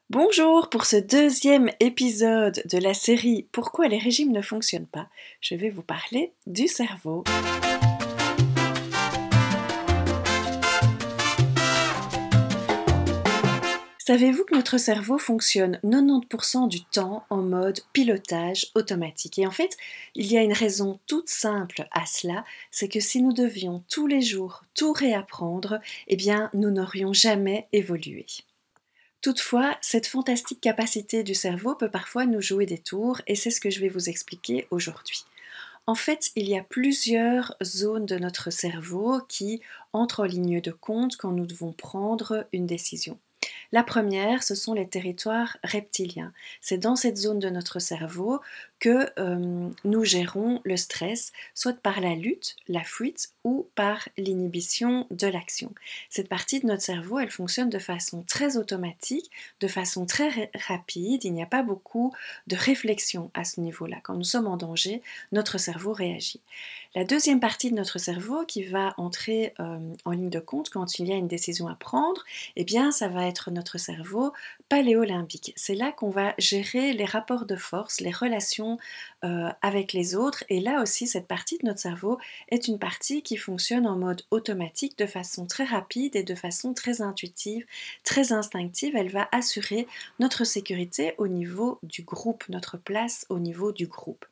Bonjour, pour ce deuxième épisode de la série Pourquoi les régimes ne fonctionnent pas, je vais vous parler du cerveau. Savez-vous que notre cerveau fonctionne 90% du temps en mode pilotage automatique? Et en fait, il y a une raison toute simple à cela, c'est que si nous devions tous les jours tout réapprendre, eh bien nous n'aurions jamais évolué. Toutefois, cette fantastique capacité du cerveau peut parfois nous jouer des tours et c'est ce que je vais vous expliquer aujourd'hui. En fait, il y a plusieurs zones de notre cerveau qui entrent en ligne de compte quand nous devons prendre une décision. La première, ce sont les territoires reptiliens. C'est dans cette zone de notre cerveau que nous gérons le stress, soit par la lutte, la fuite ou par l'inhibition de l'action. Cette partie de notre cerveau, elle fonctionne de façon très automatique, de façon très rapide. Il n'y a pas beaucoup de réflexion à ce niveau-là. Quand nous sommes en danger, notre cerveau réagit. La deuxième partie de notre cerveau qui va entrer en ligne de compte quand il y a une décision à prendre, eh bien, ça va être notre cerveau paléolimbique. C'est là qu'on va gérer les rapports de force, les relations avec les autres. Et là aussi, cette partie de notre cerveau est une partie qui fonctionne en mode automatique de façon très rapide et de façon très intuitive, très instinctive. Elle va assurer notre sécurité au niveau du groupe, notre place au niveau du groupe.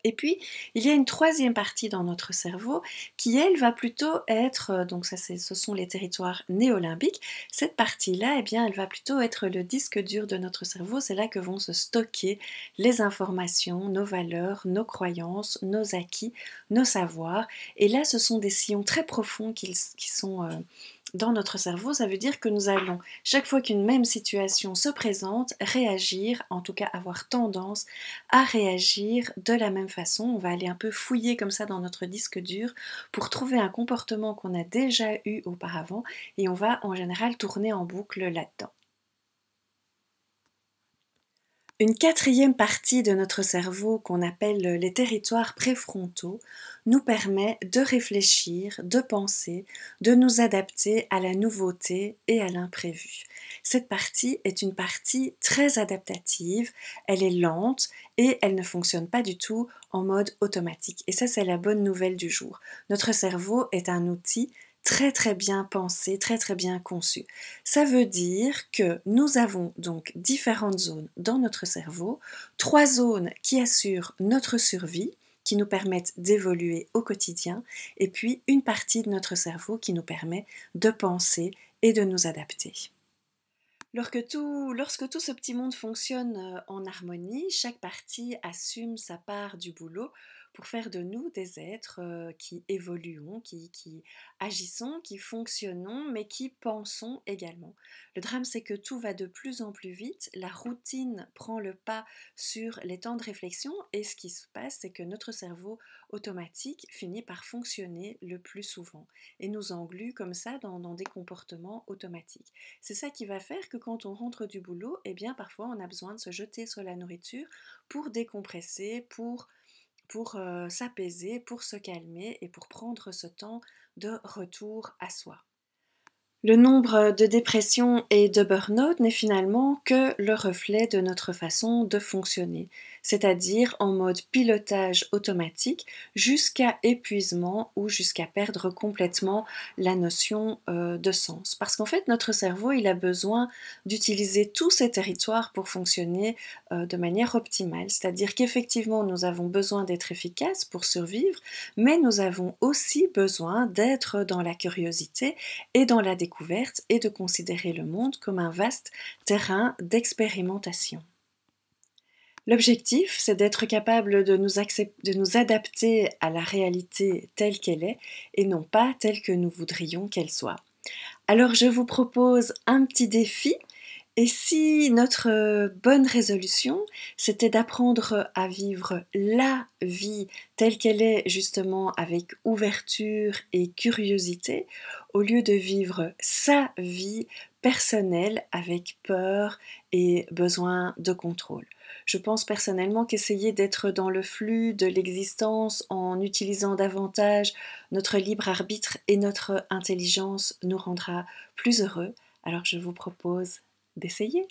Et puis, il y a une troisième partie dans notre cerveau qui, elle, va plutôt être, donc ça ce sont les territoires néolimbiques, cette partie-là, eh bien, elle va plutôt être le disque dur de notre cerveau, c'est là que vont se stocker les informations, nos valeurs, nos croyances, nos acquis, nos savoirs, et là, ce sont des sillons très profonds qui sont dans notre cerveau. Ça veut dire que nous allons, chaque fois qu'une même situation se présente, réagir, en tout cas avoir tendance à réagir de la même façon. On va aller un peu fouiller comme ça dans notre disque dur pour trouver un comportement qu'on a déjà eu auparavant et on va en général tourner en boucle là-dedans. Une quatrième partie de notre cerveau qu'on appelle les territoires préfrontaux nous permet de réfléchir, de penser, de nous adapter à la nouveauté et à l'imprévu. Cette partie est une partie très adaptative, elle est lente et elle ne fonctionne pas du tout en mode automatique. Et ça, c'est la bonne nouvelle du jour. Notre cerveau est un outil très très bien pensé, très très bien conçu. Ça veut dire que nous avons donc différentes zones dans notre cerveau, trois zones qui assurent notre survie, qui nous permettent d'évoluer au quotidien, et puis une partie de notre cerveau qui nous permet de penser et de nous adapter. Lorsque tout ce petit monde fonctionne en harmonie, chaque partie assume sa part du boulot pour faire de nous des êtres qui évoluons, qui agissons, qui fonctionnons, mais qui pensons également. Le drame, c'est que tout va de plus en plus vite, la routine prend le pas sur les temps de réflexion, et ce qui se passe, c'est que notre cerveau automatique finit par fonctionner le plus souvent et nous englue comme ça dans des comportements automatiques. C'est ça qui va faire que quand on rentre du boulot, eh bien parfois on a besoin de se jeter sur la nourriture pour décompresser, pour s'apaiser, pour se calmer et pour prendre ce temps de retour à soi. Le nombre de dépressions et de burn-out n'est finalement que le reflet de notre façon de fonctionner, c'est-à-dire en mode pilotage automatique jusqu'à épuisement ou jusqu'à perdre complètement la notion de sens. Parce qu'en fait, notre cerveau, il a besoin d'utiliser tous ces territoires pour fonctionner de manière optimale, c'est-à-dire qu'effectivement, nous avons besoin d'être efficaces pour survivre, mais nous avons aussi besoin d'être dans la curiosité et dans la découverte et de considérer le monde comme un vaste terrain d'expérimentation. L'objectif, c'est d'être capable de nous adapter à la réalité telle qu'elle est et non pas telle que nous voudrions qu'elle soit. Alors je vous propose un petit défi. Et si notre bonne résolution, c'était d'apprendre à vivre la vie telle qu'elle est justement avec ouverture et curiosité, au lieu de vivre sa vie personnelle avec peur et besoin de contrôle. Je pense personnellement qu'essayer d'être dans le flux de l'existence en utilisant davantage notre libre arbitre et notre intelligence nous rendra plus heureux. Alors je vous propose d'essayer.